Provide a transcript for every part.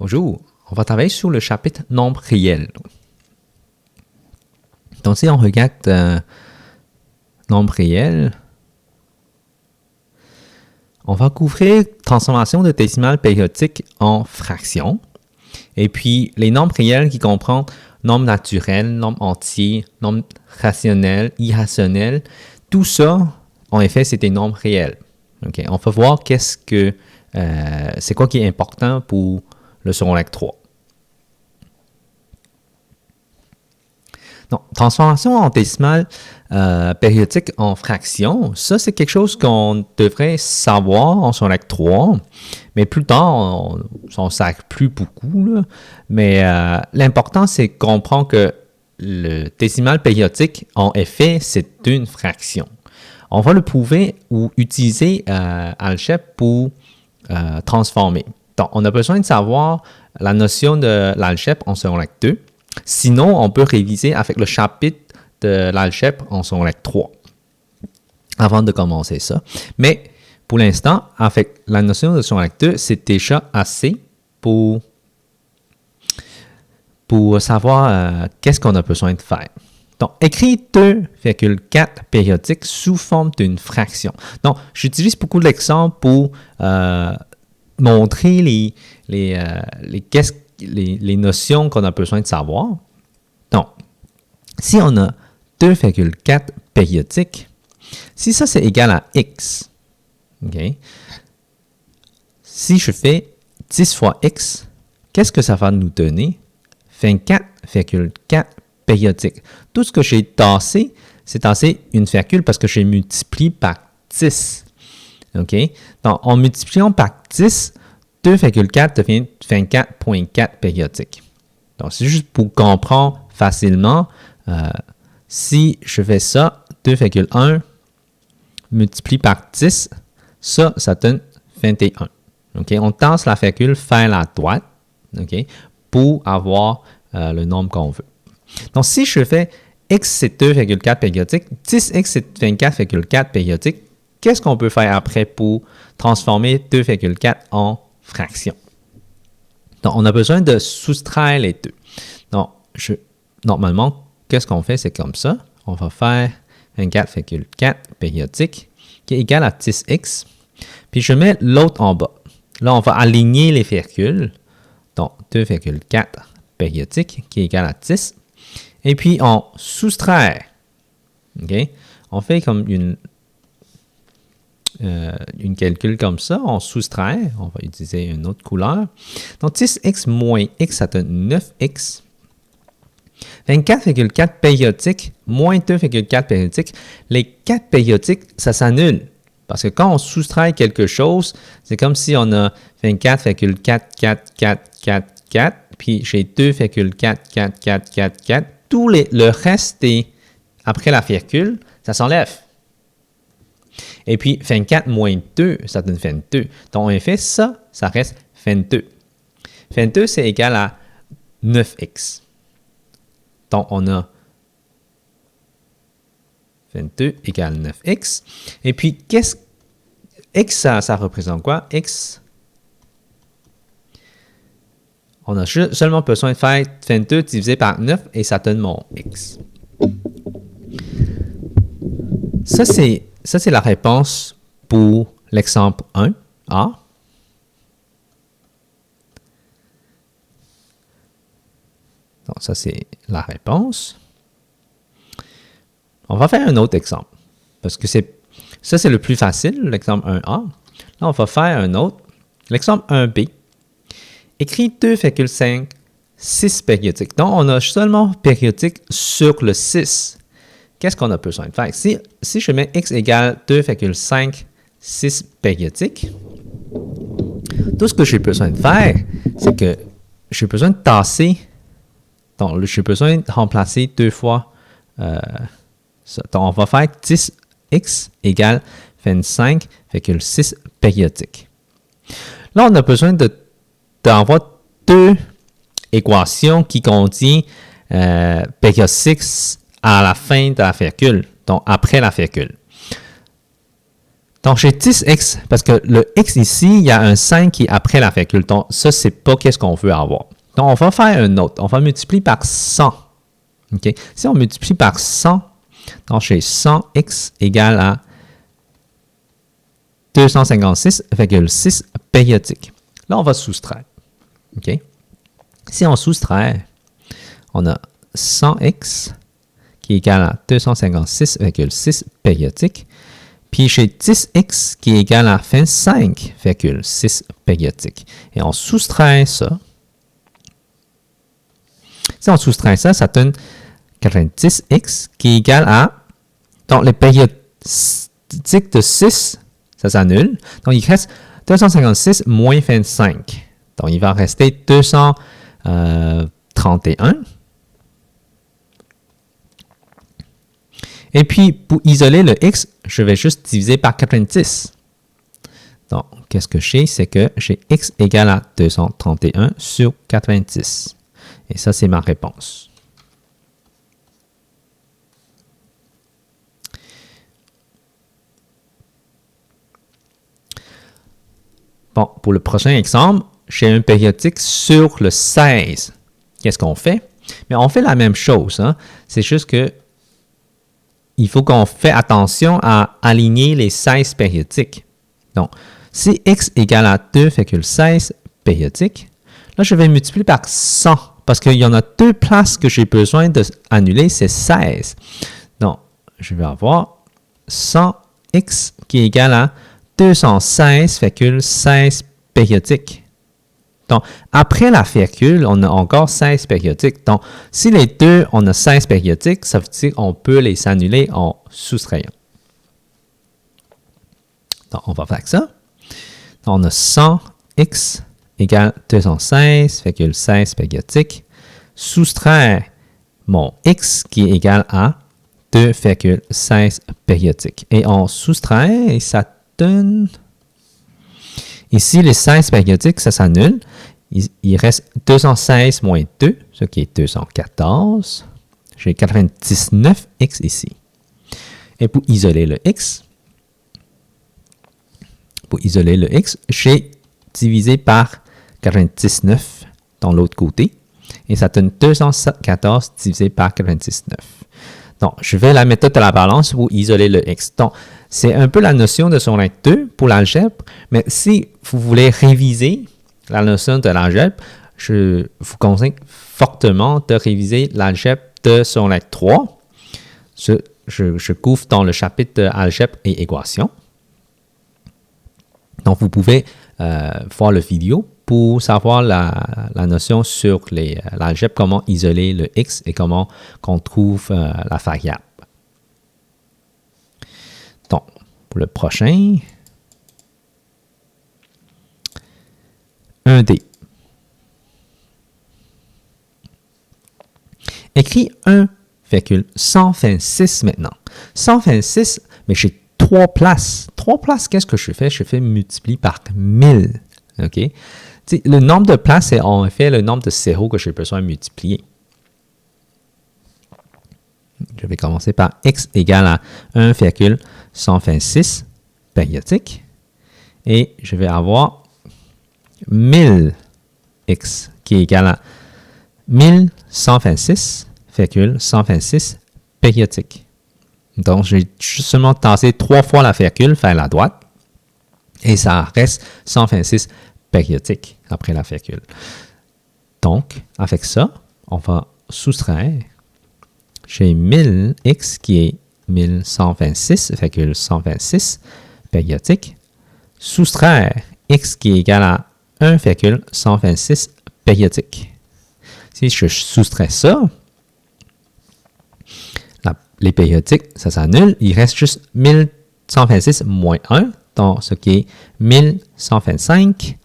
Bonjour, on va travailler sur le chapitre nombre réel. Donc, si on regarde nombre réel, on va couvrir transformation de décimales périodiques en fractions. Et puis, les nombres réels qui comprennent nombres naturels, nombres entiers, nombres rationnels, irrationnels, tout ça, en effet, c'est des nombres réels. Okay? On va voir c'est quoi qui est important pour le secondaire 3. Donc, transformation en décimale périodique en fractions, ça c'est quelque chose qu'on devrait savoir en secondaire 3, mais plus tard, on ne sert plus beaucoup. Là. Mais l'important, c'est de comprendre que le décimal périodique, en effet, c'est une fraction. On va le prouver ou utiliser algèbre pour transformer. Donc, on a besoin de savoir la notion de l'algèbre en secondaire 2. Sinon, on peut réviser avec le chapitre de l'algèbre en secondaire 3 avant de commencer ça. Mais pour l'instant, avec la notion de secondaire 2, c'est déjà assez pour savoir qu'est-ce qu'on a besoin de faire. Donc, écrire 2,4 périodiques sous forme d'une fraction. Donc, j'utilise beaucoup d'exemples pour montrer les notions qu'on a besoin de savoir. Donc, si on a 2,4 périodiques, si ça c'est égal à x, okay, si je fais 10 fois x, qu'est-ce que ça va nous donner? 24,4 périodiques. Tout ce que j'ai tassé, c'est tassé une virgule parce que j'ai multiplié par 10. Okay? Donc, en multipliant par 10, 2,4 devient 24,4 périodiques. Donc, c'est juste pour comprendre facilement. Si je fais ça, 2,1 multiplié par 10, ça donne 21. Okay? On tasse la virgule vers la droite, okay, pour avoir le nombre qu'on veut. Donc, si je fais x, c'est 2,4 périodiques, 10x, c'est 24,4 périodiques, qu'est-ce qu'on peut faire après pour transformer 2,4 en fraction? Donc, on a besoin de soustraire les deux. Donc, normalement, qu'est-ce qu'on fait? C'est comme ça. On va faire 24,4 périodique qui est égal à 10x. Puis, je mets l'autre en bas. Là, on va aligner les virgules. Donc, 2,4 périodique qui est égal à 10. Et puis, on soustrait. Okay? On fait comme une calcul comme ça, on soustrait, on va utiliser une autre couleur. Donc, 10x moins x, ça donne 9x. 24,4 périodiques moins 2,4 périodiques. Les 4 périodiques, ça s'annule. Parce que quand on soustrait quelque chose, c'est comme si on a 24,44444, puis j'ai 2,444444. Le reste, après la virgule, ça s'enlève. Et puis, 24 moins 2, ça donne 22. Donc, en effet, ça reste 22. 22, c'est égal à 9x. Donc, on a 22 égale 9x. Et puis, x, ça représente quoi? X, on a seulement besoin de faire 22 divisé par 9 et ça donne mon x. Ça, c'est la réponse pour l'exemple 1, A. Donc, ça, c'est la réponse. On va faire un autre exemple. Parce que ça, c'est le plus facile, l'exemple 1A. Là, on va faire un autre. L'exemple 1B. Écrit 2,5, 6 périodiques. Donc, on a seulement périodique sur le 6. Qu'est-ce qu'on a besoin de faire? Si je mets x égale 2,5, 6 périodiques, tout ce que j'ai besoin de faire, c'est que j'ai besoin de tasser. Donc, j'ai besoin de remplacer 2 fois ça. Donc, on va faire 10x égale 25,6 périodiques. Là, on a besoin d'avoir deux équations qui contiennent période 6 à la fin de la virgule, donc après la virgule. Donc, j'ai 10x, parce que le x ici, il y a un 5 qui est après la fécule. Donc, ça, c'est pas qu'est-ce qu'on veut avoir. Donc, on va faire un autre. On va multiplier par 100. OK? Si on multiplie par 100, donc j'ai 100x égale à 256,6 périodiques. Là, on va soustraire. OK? Si on soustrait, on a 100x qui est égal à 256,6 périodiques. Puis j'ai 10x qui est égal à 25,6 périodiques. Et on soustrait ça. Si on soustrait ça, ça donne 90x qui est égal à... Donc, les périodiques de 6, ça s'annule. Donc, il reste 256 moins 25. Donc, il va rester 231. Et puis, pour isoler le x, je vais juste diviser par 90. Donc, qu'est-ce que j'ai? C'est que j'ai x égale à 231 sur 90. Et ça, c'est ma réponse. Bon, pour le prochain exemple, j'ai un périodique sur le 16. Qu'est-ce qu'on fait? Mais on fait la même chose. Hein? C'est juste que il faut qu'on fasse attention à aligner les 16 périodiques. Donc, si x égale à 2,16 périodiques, là, je vais multiplier par 100 parce qu'il y en a deux places que j'ai besoin d'annuler, c'est 16. Donc, je vais avoir 100x qui est égal à 216,16 périodiques. Donc, après la virgule, on a encore 16 périodiques. Donc, si les deux, on a 16 périodiques, ça veut dire qu'on peut les annuler en soustrayant. Donc, on va faire ça. Donc, on a 100x égale 216,16 périodiques. Soustraire mon x qui est égal à 2,16 périodiques. Et on soustrait et ça donne... Ici, les 16 périodiques, ça s'annule. Il reste 216 moins 2, ce qui est 214. J'ai 99x ici. Et pour isoler le x, j'ai divisé par 99 dans l'autre côté. Et ça donne 214 divisé par 99. Donc, je vais la méthode de la balance pour isoler le x. Donc, c'est un peu la notion de Sorlin 2 pour l'algèbre, mais si vous voulez réviser la notion de l'algèbre, je vous conseille fortement de réviser l'algèbre de Sorlin 3. Je couvre dans le chapitre de algèbre et équations. Donc, vous pouvez voir la vidéo pour savoir la notion sur l'algèbre, comment isoler le x et comment qu'on trouve la variable. Donc, pour le prochain, 1D. Écris 1,126 maintenant. 126, mais j'ai 3 places. 3 places, qu'est-ce que je fais? Je fais multiplier par 1000. OK? T'sais, le nombre de places, c'est en fait le nombre de zéros que j'ai besoin de multiplier. Je vais commencer par x égale à 1,126 périodique. Et je vais avoir 1000x qui est égal à 1126,126 périodique. Donc, j'ai seulement tassé 3 fois la virgule vers la droite. Et ça reste 126 périodique après la virgule. Donc, avec ça, on va soustraire. J'ai 1000x qui est 1126,126 périodique. Soustraire x qui est égal à 1,126 périodique. Si je soustrais ça, les périodiques, ça s'annule. Il reste juste 1126 moins 1, donc ce qui est 1125.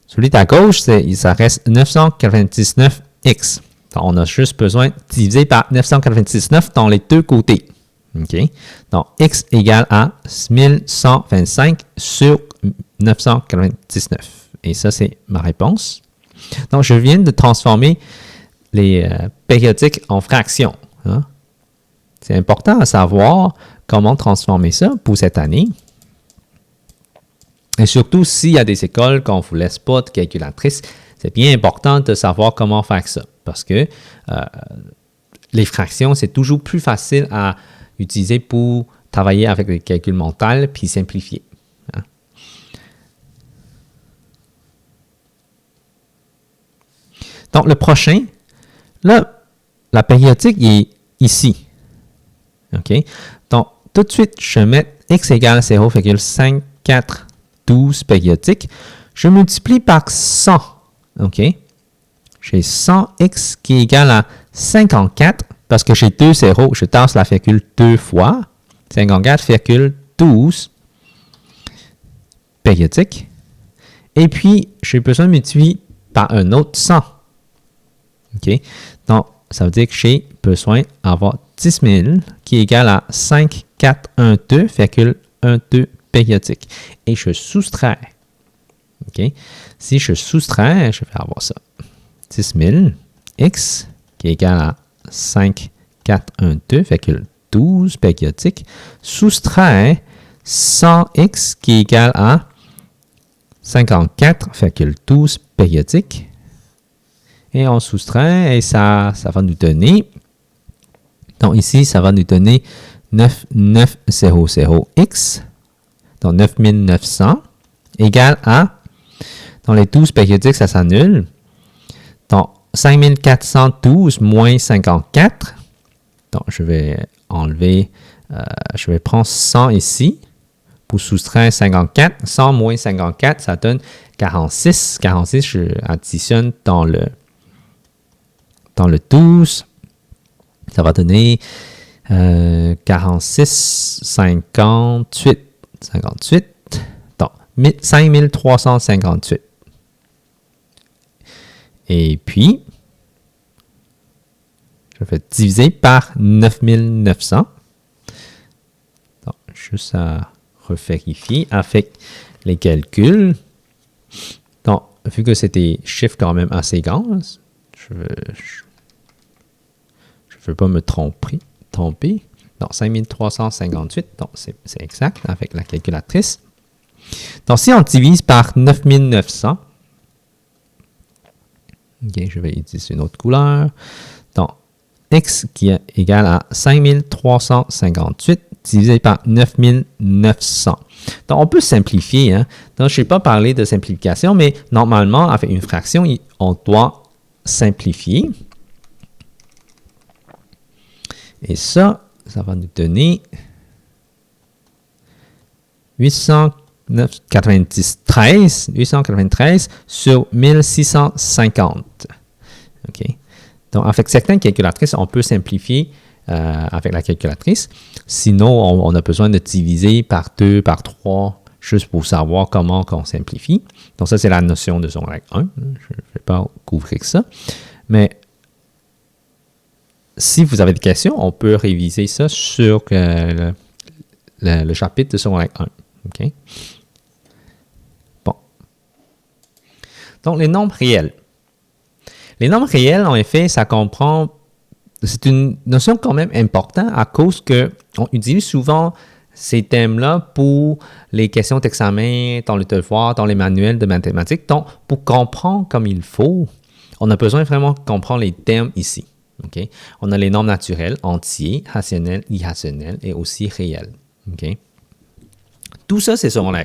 Celui à gauche, ça reste 999x. Donc, on a juste besoin de diviser par 999 dans les deux côtés. OK? Donc, x égale à 1125 sur 999. Et ça, c'est ma réponse. Donc, je viens de transformer les périodiques en fractions. Hein? C'est important à savoir comment transformer ça pour cette année. Et surtout, s'il y a des écoles qu'on ne vous laisse pas de calculatrice, c'est bien important de savoir comment faire ça. Parce que les fractions, c'est toujours plus facile à utiliser pour travailler avec les calculs mentaux puis simplifier. Hein? Donc, le prochain, là, la périodique est ici. OK? Donc, tout de suite, je vais mettre x égale 0,5412 périodique. Je multiplie par 100. OK? J'ai 100x qui est égal à 54 parce que j'ai deux zéros. Je tasse la virgule deux fois. 54,12 périodique. Et puis, j'ai besoin de multiplier par un autre 100. OK? Donc, ça veut dire que j'ai besoin d'avoir 10 000 qui est égal à 5412,12 périodique. Et je soustrais. OK? Si je soustrais, je vais avoir ça. 10 000 x qui est égal à 5412,12 périodique soustrait 100x qui est égal à 54,12 périodique. Et on soustrait et ça va nous donner, donc ici, ça va nous donner 9900x, donc 9900, égale à, dans les 12 périodiques, ça s'annule, donc 5412 moins 54, donc je vais enlever, je vais prendre 100 ici, pour soustraire 54, 100 moins 54, ça donne 46, 46, je additionne dans le 12, ça va donner 46, 58, donc 5358. Et puis, je vais diviser par 9900. Donc, juste à revérifier avec les calculs. Donc, vu que c'est des chiffres quand même assez grands, je ne veux pas me tromper. Donc, 5358, donc c'est exact avec la calculatrice. Donc, si on divise par 9900, ok, je vais utiliser une autre couleur. Donc, x qui est égal à 5358 divisé par 9900. Donc, on peut simplifier. Hein? Donc, je n'ai pas parlé de simplification, mais normalement, avec une fraction, on doit simplifier. Et ça va nous donner 893 sur 1650. OK? Donc, avec certaines calculatrices, on peut simplifier avec la calculatrice. Sinon, on a besoin de diviser par 2, par 3, juste pour savoir comment on simplifie. Donc, ça, c'est la notion de son règle 1. Je ne vais pas couvrir ça. Mais si vous avez des questions, on peut réviser ça sur le chapitre de son règle 1. OK? Bon. Donc, les nombres réels. Les nombres réels, en effet, ça comprend... C'est une notion quand même importante à cause qu'on utilise souvent ces thèmes-là pour les questions d'examen, dans le devoir, dans les manuels de mathématiques. Donc, pour comprendre comme il faut, on a besoin vraiment de comprendre les termes ici. Okay? On a les nombres naturels, entiers, rationnels, irrationnels et aussi réels. Okay? Tout ça, c'est selon la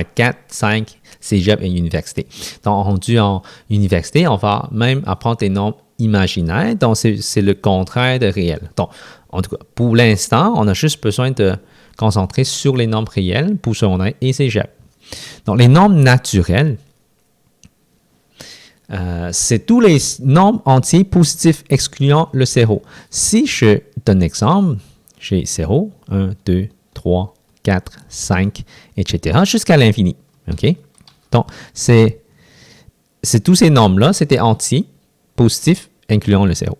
4, 5, cégep et université. Donc, rendu en université, on va même apprendre des nombres imaginaires. Donc, c'est le contraire de réel. Donc, en tout cas, pour l'instant, on a juste besoin de concentrer sur les nombres réels pour secondaire et cégep. Donc, les nombres naturels, c'est tous les nombres entiers positifs excluant le 0. Si je donne un exemple, j'ai 0, 1, 2, 3, 4, 5, etc. jusqu'à l'infini. OK? Donc, c'est tous ces nombres-là, c'était entiers, positifs, incluant le 0.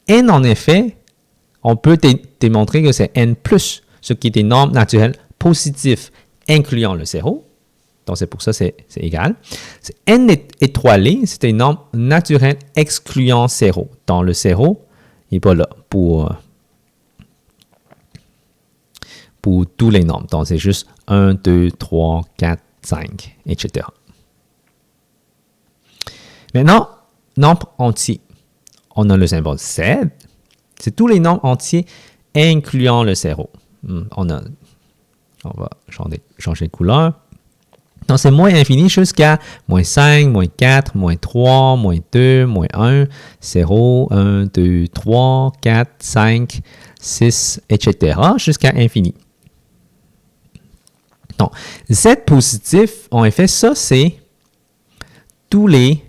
N, en effet, on peut démontrer que c'est N+, ce qui est des nombres naturels positifs, incluant le 0. Donc, c'est pour ça que c'est égal. N étoilé, c'est des nombres naturels excluant 0. Dans le 0, il n'est pas là pour tous les nombres. Donc, c'est juste 1, 2, 3, 4, 5, etc. Maintenant, nombre entier. On a le symbole Z. C'est tous les nombres entiers incluant le 0. On va changer de couleur. Donc, c'est moins infini jusqu'à moins 5, moins 4, moins 3, moins 2, moins 1, 0, 1, 2, 3, 4, 5, 6, etc. jusqu'à infini. Donc, Z positif, en effet, ça, c'est tous les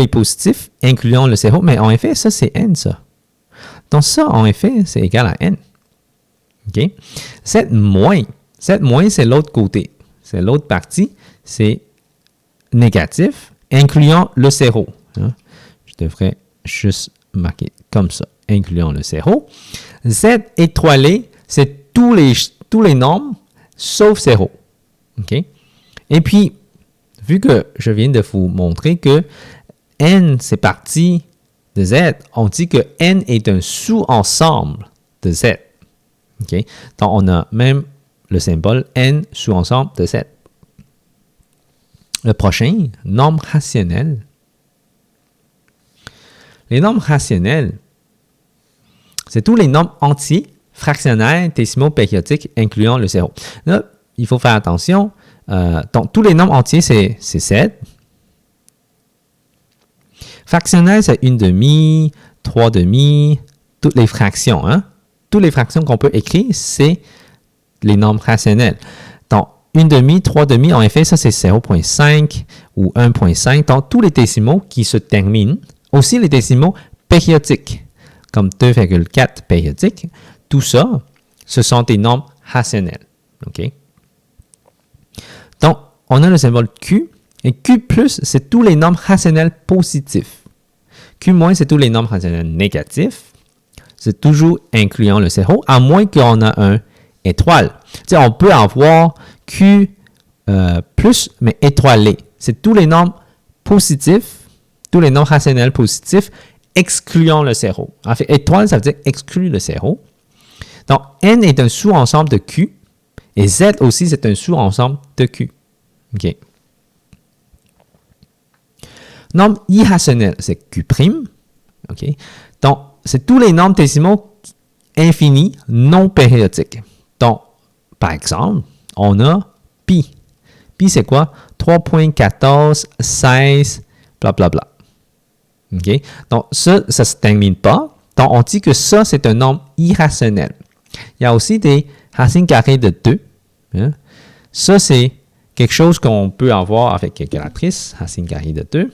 positifs incluant le 0, mais en effet, ça, c'est n, ça. Donc, ça, en effet, c'est égal à n. OK? 7 moins, c'est l'autre côté. C'est l'autre partie, c'est négatif, incluant le 0. Hein? Je devrais juste marquer comme ça, incluant le 0. Z étoilé, c'est tous les nombres sauf 0. OK? Et puis, vu que je viens de vous montrer que n, c'est partie de Z, on dit que n est un sous-ensemble de Z. OK? Donc, on a même le symbole n sous-ensemble de Z. Le prochain, nombre rationnel. Les nombres rationnels, c'est tous les nombres entiers, fractionnaires, décimaux, périodiques, incluant le 0. Là, il faut faire attention. Donc, tous les nombres entiers, c'est Z. Fractionnaire, c'est 1/2, 3/2, toutes les fractions. Hein? Toutes les fractions qu'on peut écrire, c'est les nombres rationnels. Donc, 1/2, 3/2, en effet, ça c'est 0,5 ou 1,5. Donc, tous les décimaux qui se terminent, aussi les décimaux périodiques, comme 2,4 périodiques, tout ça, ce sont des nombres rationnels. OK? Donc, on a le symbole Q. Et Q+, c'est tous les nombres rationnels positifs. Q-, c'est tous les nombres rationnels négatifs. C'est toujours incluant le 0, à moins qu'on ait un étoile. Tu sais, on peut avoir Q+, mais étoilé. C'est tous les nombres positifs, tous les nombres rationnels positifs, excluant le 0. En fait, étoile, ça veut dire exclure le 0. Donc, N est un sous-ensemble de Q, et Z aussi, c'est un sous-ensemble de Q. OK. Nombre irrationnel, c'est Q'. OK. Donc, c'est tous les nombres décimaux infinis non périodiques. Donc, par exemple, on a pi. Pi, c'est quoi? 3,1416, blablabla. OK? Donc, ça ne se termine pas. Donc, on dit que ça, c'est un nombre irrationnel. Il y a aussi des racines carrées de 2. Hein? Ça, c'est quelque chose qu'on peut avoir avec calculatrice, racine carrée de 2.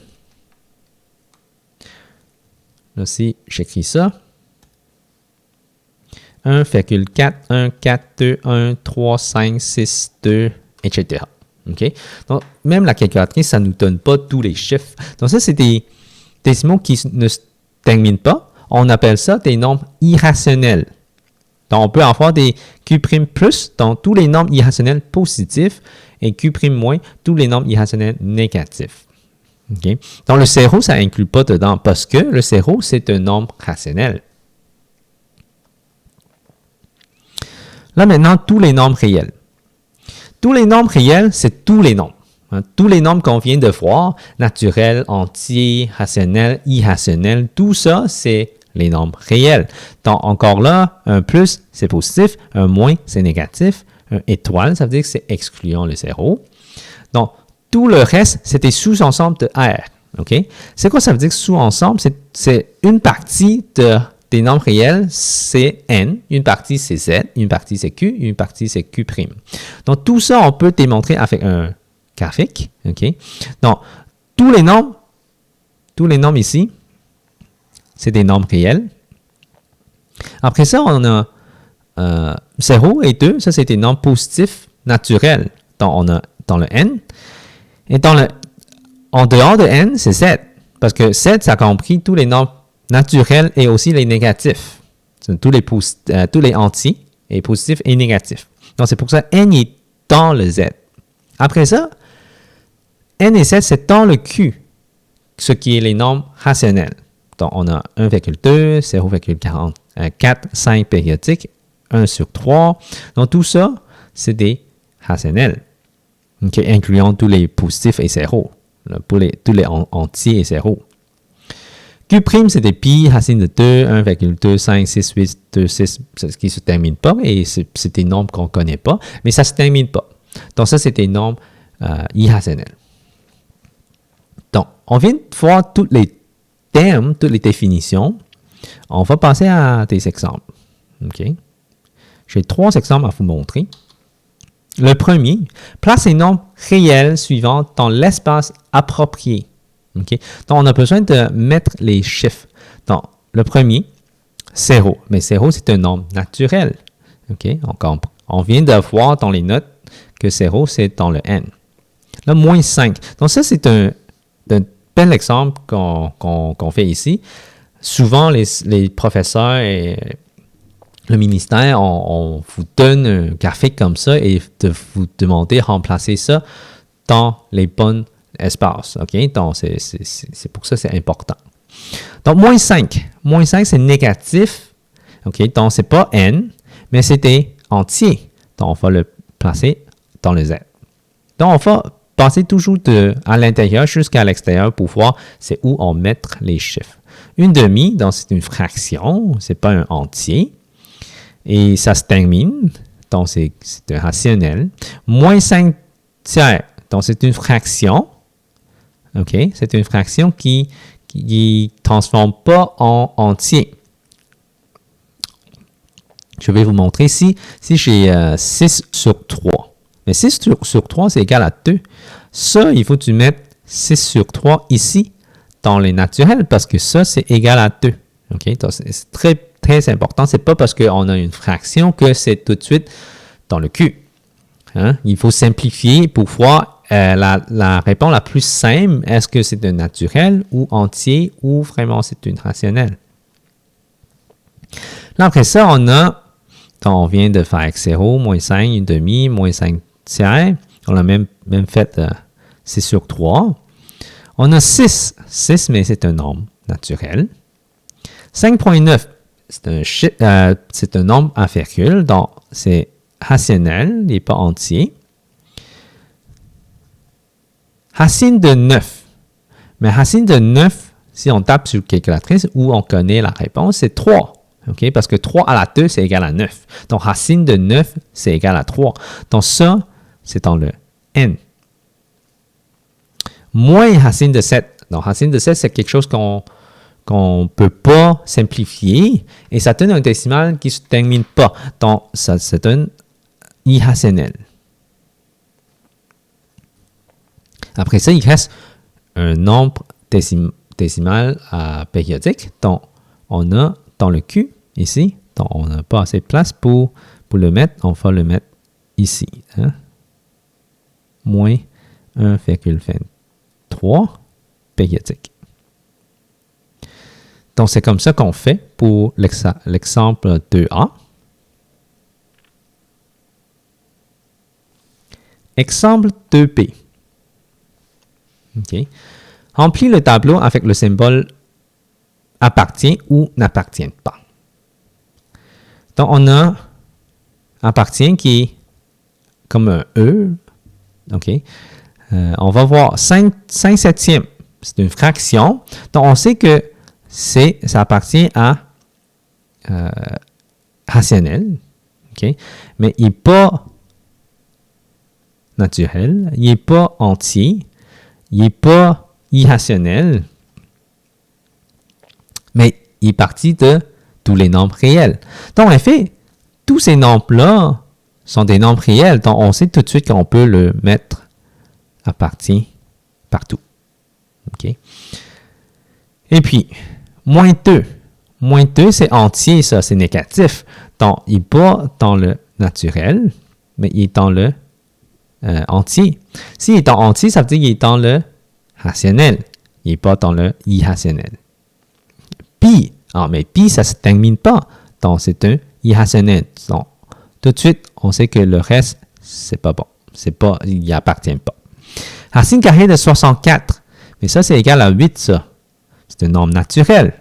Là aussi, j'écris ça. 1,4, 1, 4, 2, 1, 3, 5, 6, 2, etc. OK? Donc, même la calculatrice, ça ne nous donne pas tous les chiffres. Donc, ça, c'est des décimaux qui ne se terminent pas. On appelle ça des nombres irrationnels. Donc, on peut avoir des Q'+, donc tous les nombres irrationnels positifs, et Q'-, tous les nombres irrationnels négatifs. Okay? Donc, le 0, ça n'inclut pas dedans parce que le 0, c'est un nombre rationnel. Là, maintenant, tous les nombres réels. Tous les nombres réels, c'est tous les nombres. Hein? Tous les nombres qu'on vient de voir, naturels, entiers, rationnels, irrationnels, tout ça, c'est les nombres réels. Donc, encore là, un plus, c'est positif, un moins, c'est négatif, un étoile, ça veut dire que c'est excluant le 0. Donc, tout le reste, c'est des sous-ensembles de R. OK? C'est quoi ça veut dire sous-ensemble? C'est une partie des nombres réels, c'est N, une partie c'est Z, une partie c'est Q, une partie c'est Q'. Donc, tout ça, on peut démontrer avec un graphique. OK? Donc, tous les nombres ici, c'est des nombres réels. Après ça, on a 0 et 2, ça c'est des nombres positifs naturels. Donc, on a dans le N. Et en dehors de N, c'est Z. Parce que Z, ça compris tous les nombres naturels et aussi les négatifs. C'est tous les entiers, et positifs et négatifs. Donc, c'est pour ça que N est dans le Z. Après ça, N et Z, c'est dans le Q, ce qui est les nombres rationnels. Donc, on a 1,2, 0,44, 5 périodiques, 1/3. Donc, tout ça, c'est des rationnels, okay, incluant tous les positifs et zéro, tous les entiers et zéro. Q', c'est des pi, racine de 2, 1,2, 5, 6, 8, 2, 6, ce qui ne se termine pas, et c'est des nombres qu'on ne connaît pas, mais ça ne se termine pas. Donc, ça, c'est des nombres irrationnels. Donc, on vient de voir tous les termes, toutes les définitions. On va passer à des exemples. Okay? J'ai 3 exemples à vous montrer. Le premier, place les nombres réels suivants dans l'espace approprié. Okay? Donc, on a besoin de mettre les chiffres. Donc, le premier, 0. Mais 0, c'est un nombre naturel. Okay? Donc, on vient de voir dans les notes que 0, c'est dans le n. Là, moins 5. Donc, ça, c'est un bel exemple qu'on fait ici. Souvent, les professeurs et le ministère, on vous donne un graphique comme ça et de vous demander de remplacer ça dans les bons espaces. Okay? Donc, c'est pour ça que c'est important. Donc, moins 5. Moins 5, c'est négatif. Okay? Donc, ce n'est pas n, mais c'est des entiers. Donc, on va le placer dans le z. Donc, on va passer toujours à l'intérieur jusqu'à l'extérieur pour voir c'est où on met les chiffres. Une demi, donc c'est une fraction, ce n'est pas un entier. Et ça se termine, donc c'est un rationnel. Moins 5 tiers, donc c'est une fraction. OK? C'est une fraction qui ne transforme pas en entier. Je vais vous montrer ici. Si j'ai 6 sur 3. Mais 6 sur 3, c'est égal à 2. Ça, il faut que tu mettes 6 sur 3 ici, dans les naturels, parce que ça, c'est égal à 2. OK? Donc, c'est très, très important. Ce n'est pas parce qu'on a une fraction que c'est tout de suite dans le Q. Hein? Il faut simplifier pour voir la réponse la plus simple. Est-ce que c'est un naturel ou entier ou vraiment c'est une rationnelle? Là, après ça, on vient de faire avec 0, moins 5, une demi, moins 5 tiers. On a même fait 6 sur 3. On a 6. 6, mais c'est un nombre naturel. 5,9, c'est un nombre à virgule, donc c'est rationnel, il n'est pas entier. Racine de 9. Mais racine de 9, si on tape sur calculatrice où on connaît la réponse, c'est 3. Okay? Parce que 3 à la 2, c'est égal à 9. Donc, racine de 9, c'est égal à 3. Donc, ça, c'est dans le n. Moins racine de 7. Donc, racine de 7, c'est quelque chose qu'on ne peut pas simplifier et ça donne un décimal qui ne se termine pas. Donc, ça donne irrationnel. Après ça, il reste un nombre décimal périodique. Donc, on a dans le Q, ici, donc on n'a pas assez de place pour le mettre. On va le mettre ici. Hein? Moins 1,23 périodique. Donc, c'est comme ça qu'on fait pour l'exemple 2A. Exemple 2B. OK. Remplis le tableau avec le symbole appartient ou n'appartient pas. Donc, on a appartient qui est comme un E. OK. On va voir 5 septièmes. C'est une fraction. Donc, on sait que ça appartient à rationnel. OK. Mais il n'est pas naturel. Il n'est pas entier. Il n'est pas irrationnel. Mais il est parti de tous les nombres réels. Donc, en effet, tous ces nombres-là sont des nombres réels. Donc, on sait tout de suite qu'on peut le mettre appartient partout. OK? Et puis, moins 2. Moins 2, c'est entier, ça, c'est négatif. Donc, il n'est pas dans le naturel, mais il est dans le entier. S'il est dans entier, ça veut dire qu'il est dans le rationnel. Il n'est pas dans le irrationnel. Pi, mais pi, ça ne se termine pas. Donc, c'est un irrationnel. Donc, tout de suite, on sait que le reste, c'est pas bon. Il n'y appartient pas. Racine carrée de 64. Mais ça, c'est égal à 8, ça. C'est un nombre naturel.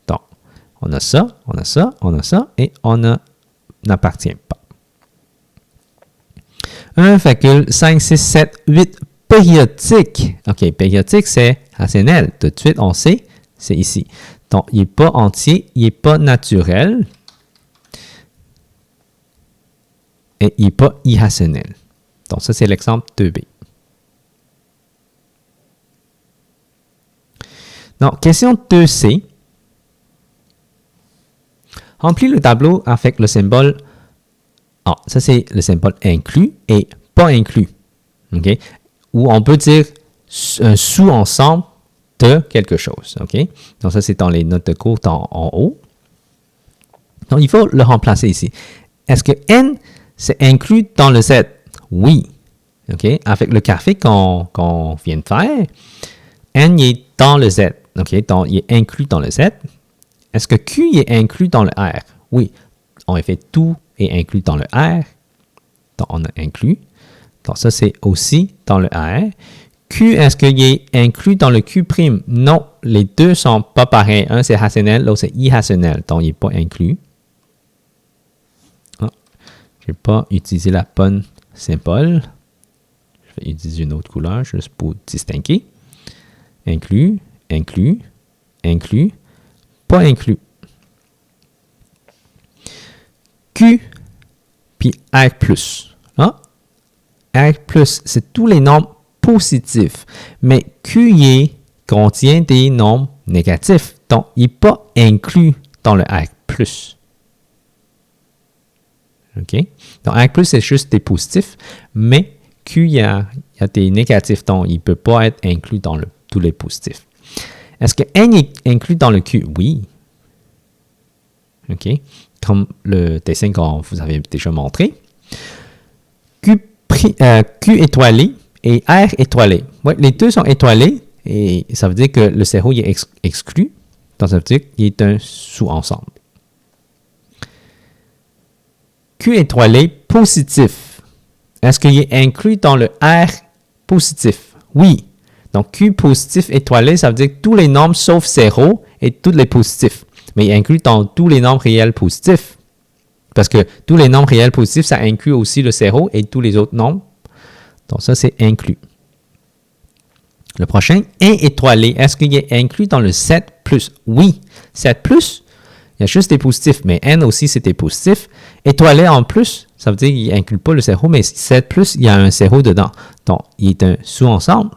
Donc, on a ça, on a ça, on a ça, et on n'appartient pas. 1,5678 périodique. OK, périodique, c'est rationnel. Tout de suite, on sait, c'est ici. Donc, il n'est pas entier, il n'est pas naturel et il n'est pas irrationnel. Donc, ça, c'est l'exemple 2B. Donc, question 2C. Remplis le tableau avec le symbole. Ah, ça, c'est le symbole inclus et pas inclus. OK? Ou on peut dire un sous-ensemble de quelque chose. OK? Donc, ça, c'est dans les notes de cours en haut. Donc, il faut le remplacer ici. Est-ce que N, c'est inclus dans le Z? Oui. OK? Avec le graphique qu'on vient de faire, N il est dans le Z. OK? Donc, il est inclus dans le Z. Est-ce que Q il est inclus dans le R? Oui. En effet, tout est inclus dans le R. Donc, on a inclus. Donc, ça, c'est aussi dans le R. Q, est-ce qu'il est inclus dans le Q'? Non, les deux ne sont pas pareils. Un, c'est rationnel, l'autre, c'est irrationnel. Donc, il n'est pas inclus. Ah, je n'ai pas utilisé la bonne symbole. Je vais utiliser une autre couleur juste pour distinguer. Inclus, inclus, inclus, pas inclus. Q, puis R+. Ah, R+, c'est tous les nombres positifs. Mais QY contient des nombres négatifs. Donc, il n'est pas inclus dans le R+. OK? Donc, R+, c'est juste des positifs. Mais Q, il y a des négatifs. Donc, il ne peut pas être inclus dans tous les positifs. Est-ce que N est inclus dans le Q? Oui. OK? Comme le dessin qu'on vous avait déjà montré. Q étoilé et R étoilé. Ouais, les deux sont étoilés et ça veut dire que le zéro il est exclu. Donc, ça veut dire qu'il est un sous-ensemble. Q étoilé positif. Est-ce qu'il est inclus dans le R positif? Oui. Donc, Q positif étoilé, ça veut dire que tous les nombres sauf 0 et tous les positifs. Mais il est inclus dans tous les nombres réels positifs. Parce que tous les nombres réels positifs, ça inclut aussi le 0 et tous les autres nombres. Donc, ça, c'est inclus. Le prochain, N étoilé. Est-ce qu'il est inclus dans le 7+? Oui. 7+, il y a juste des positifs, mais N aussi, c'est des positifs. Étoilé en plus, ça veut dire qu'il n'inclut pas le 0, mais 7+, il y a un 0 dedans. Donc, il est un sous-ensemble.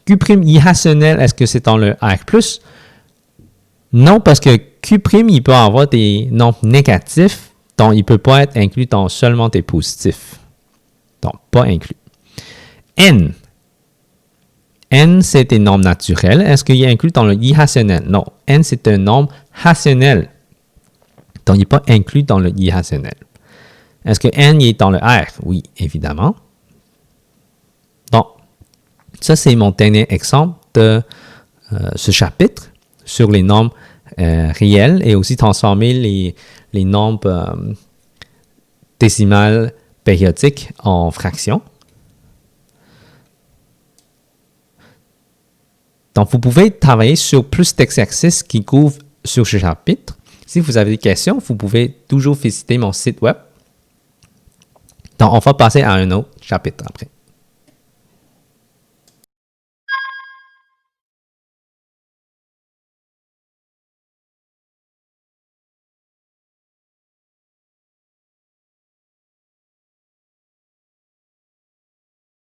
Q' irrationnel, est-ce que c'est dans le R+? Non, parce que Q', il peut avoir des nombres négatifs, donc il ne peut pas être inclus dans seulement des positifs. Donc, pas inclus. N. N, c'est des nombres naturels. Est-ce qu'il est inclus dans le irrationnel? Non. N, c'est un nombre rationnel. Donc, il n'est pas inclus dans le irrationnel. Est-ce que N est dans le R? Oui, évidemment. Donc, ça, c'est mon dernier exemple de ce chapitre sur les nombres réels et aussi transformer les nombres décimales périodiques en fractions. Donc, vous pouvez travailler sur plus d'exercices qui couvrent sur ce chapitre. Si vous avez des questions, vous pouvez toujours visiter mon site web. Donc, on va passer à un autre chapitre après.